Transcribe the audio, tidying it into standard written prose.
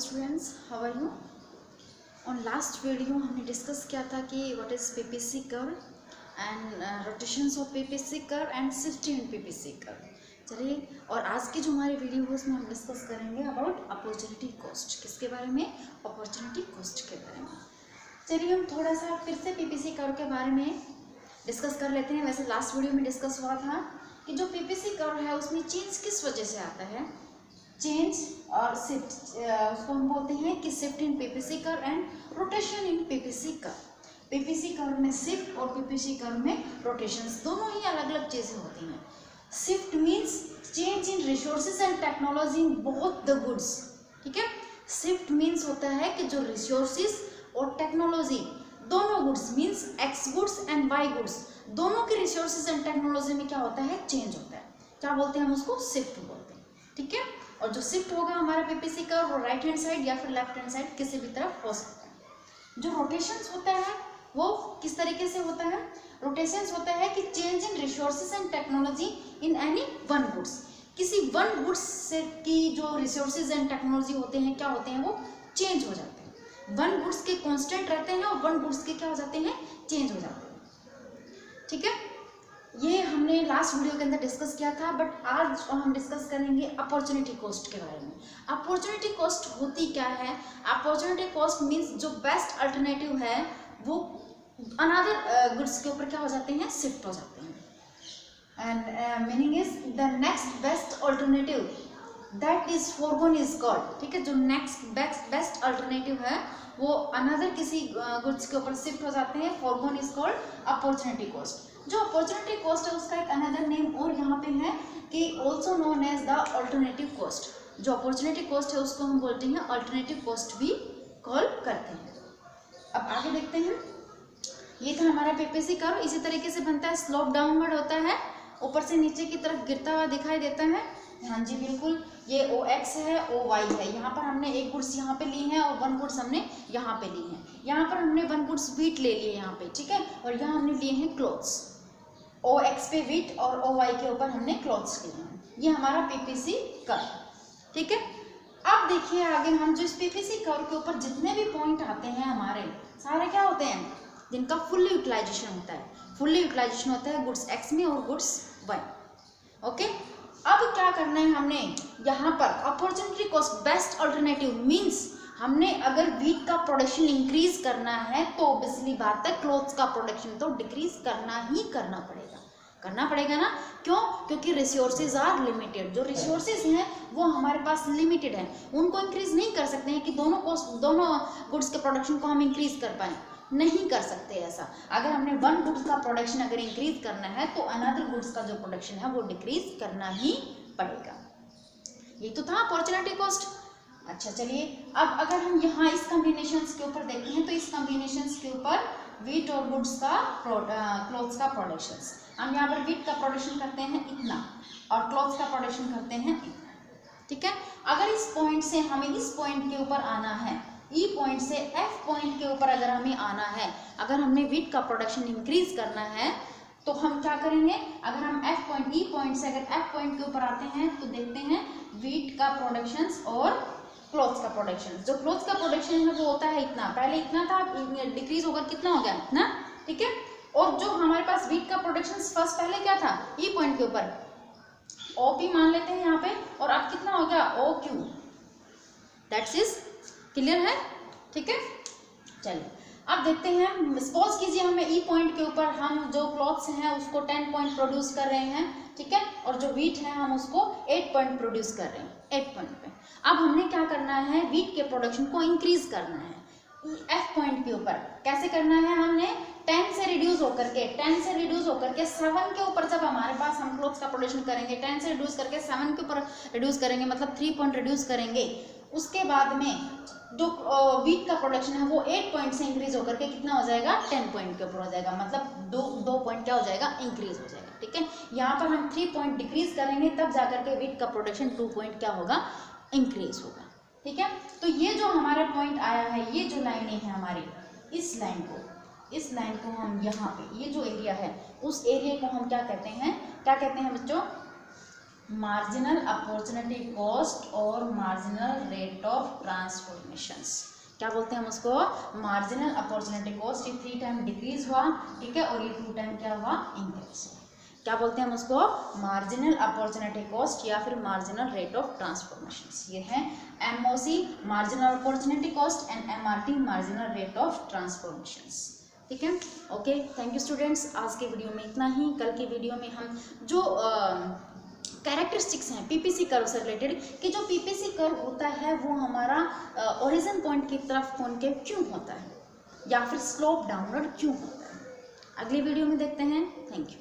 Students, how are you. On last video हमने discuss किया था कि what is PPC curve and rotations of PPC curve and shifting in PPC curve. चलिए, और आज की जो हमारी वीडियो है उसमें हम डिस्कस करेंगे अबाउट अपॉर्चुनिटी कॉस्ट। किसके बारे में? अपॉर्चुनिटी कॉस्ट के बारे में। चलिए, हम थोड़ा सा फिर से पीपीसी कर्व के बारे में डिस्कस कर लेते हैं। वैसे लास्ट वीडियो में डिस्कस हुआ था कि जो पीपीसी कर्व है उसमें चेंज किस वजह से आता है, चेंज और शिफ्ट, उसको हम बोलते हैं कि shift in PPC curve and rotation in PPC curve. PPC curve में शिफ्ट और पीपीसी कर्व में रोटेशंस दोनों ही अलग अलग चीज़ें होती हैं। Shift means change in resources and technology in both the goods. ठीक है, शिफ्ट मीन्स होता है कि जो रिसोर्सेज और टेक्नोलॉजी दोनों goods means x goods and y goods दोनों के रिसोर्सेज एंड टेक्नोलॉजी में क्या होता है, चेंज होता है। क्या बोलते हैं हम उसको? शिफ्ट बोलते हैं। ठीक है, और जो शिफ्ट होगा हमारा पीपीसी का वो राइट हैंड साइड या फिर लेफ्ट हैंड साइड किसी भी तरफ हो सकता है। जो रोटेशंस होता है वो किस तरीके से होता है? रोटेशंस होता है कि change in resources and technology in any one goods. किसी वन गुड्स से की जो रिसोर्सेज एंड टेक्नोलॉजी होते हैं क्या होते हैं, वो चेंज हो जाते हैं। वन गुड्स के कांस्टेंट रहते हैं और वन गुड्स के क्या हो जाते हैं, चेंज हो जाते हैं। ठीक है, ये हमने लास्ट वीडियो के अंदर डिस्कस किया था, बट आज हम डिस्कस करेंगे अपॉर्चुनिटी कॉस्ट के बारे में। अपॉर्चुनिटी कॉस्ट होती क्या है? अपॉर्चुनिटी कॉस्ट मीन्स जो बेस्ट अल्टरनेटिव है वो अनदर गुड्स के ऊपर क्या हो जाते हैं, शिफ्ट हो जाते हैं। And meaning is the next best alternative that is forgone is called. ठीक है, जो नेक्स्ट बेस्ट अल्टरनेटिव है वो अनदर किसी गुड्स के ऊपर शिफ्ट हो जाते हैं, फोरगोन इज कॉल्ड अपॉर्चुनिटी कॉस्ट। जो अपॉर्चुनिटी कॉस्ट है उसका एक अनदर नेम और यहाँ पे है कि also known as the alternative cost. जो अपॉर्चुनिटी कॉस्ट है उसको हम बोलते हैं अल्टरनेटिव कॉस्ट भी कॉल करते हैं। अब आगे देखते हैं। ये था हमारा पीपीसी कर्व, इसी तरीके से बनता है, स्लोप डाउनवर्ड होता है, ऊपर से नीचे की तरफ गिरता हुआ दिखाई देता है। हाँ जी बिल्कुल, ये ओ एक्स है, ओ वाई है। यहाँ पर हमने एक गुड्स यहाँ पे ली है और वन गुड्स हमने यहाँ पे ली है। यहाँ पर हमने वन गुड्स व्हीट ले लिए यहाँ पे, ठीक है, और यहाँ हमने लिए हैं क्लोथ्स। ओ एक्स पे व्हीट और ओ वाई के ऊपर हमने क्लोथ्स लिए हैं। ये हमारा पीपीसी कर्व। ठीक है, अब देखिए आगे हम जो इस पीपीसी कर्व के ऊपर जितने भी पॉइंट आते हैं हमारे सारे क्या होते हैं, जिनका फुल्ली यूटिलाइजेशन होता है। फुल्ली यूटिलाइजेशन होता है गुड्स एक्स में और गुड्स वाई। ओके, अब क्या करना है हमने यहाँ पर opportunity cost best alternative means हमने अगर व्हीट का प्रोडक्शन इंक्रीज करना है तो ऑब्वियसली बात है क्लोथ्स का प्रोडक्शन तो डिक्रीज करना ही करना पड़ेगा ना। क्यों? क्योंकि रिसोर्सेज आर लिमिटेड। जो रिसोर्सेज हैं वो हमारे पास लिमिटेड हैं, उनको इंक्रीज नहीं कर सकते हैं कि दोनों गुड्स के प्रोडक्शन को हम इंक्रीज कर पाएँ, नहीं कर सकते ऐसा। अगर हमने वन गुड्स का प्रोडक्शन अगर इंक्रीज करना है तो अनदर गुड्स का जो प्रोडक्शन है वो डिक्रीज करना ही पड़ेगा। ये तो था अपॉर्चुनिटी कॉस्ट। अच्छा चलिए, अब अगर हम यहाँ इस कॉम्बिनेशंस के ऊपर देखते हैं तो इस कॉम्बिनेशंस के ऊपर व्हीट और गुड्स का क्लोथ्स का प्रोडक्शंस, हम यहाँ पर व्हीट का प्रोडक्शन करते हैं इतना और क्लोथ्स का प्रोडक्शन करते हैं इतना। ठीक है, अगर इस पॉइंट से हमें इस पॉइंट के ऊपर आना है, ई पॉइंट से एफ पॉइंट के ऊपर अगर हमें आना है, अगर हमने व्हीट का प्रोडक्शन इंक्रीज करना है तो हम क्या करेंगे, अगर हम एफ पॉइंट ई पॉइंट से अगर एफ पॉइंट के ऊपर आते हैं तो देखते हैं व्हीट का प्रोडक्शंस और क्लोथ्स का प्रोडक्शन। जो क्लोथ्स का प्रोडक्शन है वो होता है इतना, पहले इतना था, डिक्रीज होकर कितना हो गया, इतना। ठीक है, और जो हमारे पास व्हीट का प्रोडक्शन फर्स्ट पहले क्या था, ई पॉइंट के ऊपर ओ पी मान लेते हैं यहाँ पे, और अब कितना हो गया, O Q. That's is clear है। ठीक है, चलिए अब देखते हैं। सपोज कीजिए हमें ई पॉइंट के ऊपर हम जो क्लॉथ्स हैं उसको 10 पॉइंट प्रोड्यूस कर रहे हैं, ठीक है, और जो व्हीट है हम उसको 8 पॉइंट प्रोड्यूस कर रहे हैं, 8 पॉइंट पे। अब हमने क्या करना है, व्हीट के प्रोडक्शन को इंक्रीज करना है एफ पॉइंट के ऊपर। कैसे करना है, हमने 10 से रिड्यूस होकर के 7 के ऊपर, जब हमारे पास हम क्लोथ्स का प्रोडक्शन करेंगे 10 से रिड्यूस करके 7 के ऊपर रिड्यूस करेंगे, मतलब 3 पॉइंट रिड्यूस करेंगे। उसके बाद में जो व्हीट का प्रोडक्शन है वो 8 पॉइंट से इंक्रीज होकर के कितना हो जाएगा, 10 पॉइंट के ऊपर हो जाएगा, मतलब दो पॉइंट क्या हो जाएगा, इंक्रीज हो जाएगा। ठीक है, यहाँ पर हम 3 पॉइंट डिक्रीज करेंगे तब जाकर के व्हीट का प्रोडक्शन 2 पॉइंट क्या होगा, इंक्रीज होगा। ठीक है, तो ये जो हमारा पॉइंट आया है, ये जो लाइनें हैं हमारी, इस लाइन को हम यहाँ पे, ये जो एरिया है उस एरिया को हम क्या कहते हैं बच्चों, मार्जिनल अपॉर्चुनिटी कॉस्ट और मार्जिनल रेट ऑफ ट्रांसफॉर्मेशंस। क्या बोलते हैं हम उसको? Marginal opportunity cost. ये 3 टाइम डिक्रीज हुआ, ठीक है, और ये 2 टाइम क्या हुआ? इंक्रीज हुआ। क्या बोलते हैं हम उसको? मार्जिनल अपॉर्चुनिटी कॉस्ट या फिर मार्जिनल रेट ऑफ ट्रांसफॉर्मेशंस। ये है MOC marginal opportunity cost and MRT marginal rate of transformations. ठीक है, ओके, थैंक यू स्टूडेंट्स। आज के वीडियो में इतना ही। कल के वीडियो में हम जो कैरेक्टरिस्टिक्स हैं पीपीसी कर्व से रिलेटेड, कि जो पीपीसी कर्व होता है वो हमारा ओरिजिन पॉइंट की तरफ कॉनकेव क्यों होता है या फिर स्लोप डाउनवर्ड क्यों होता है, अगली वीडियो में देखते हैं। Thank you.